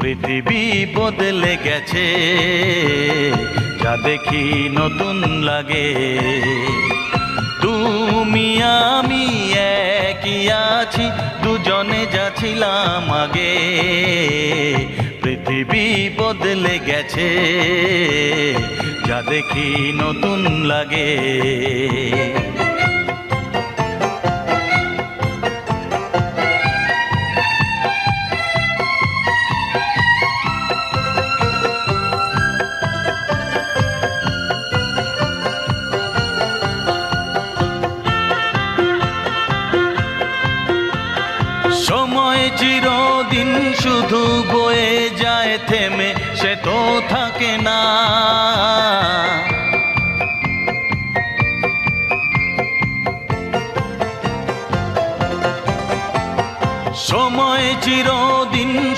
পৃথিবী বদলে গেছে, যা দেখি নতুন লাগে। তুমি আমি একই আছি, দুজনে যাচ্ছিলাম আগে। পৃথিবী বদলে গেছে, যা দেখি নতুন লাগে। সময় চিরদিন শুধু বয়ে যায় থেমে, সে তো থাকে না। সময় চিরদিন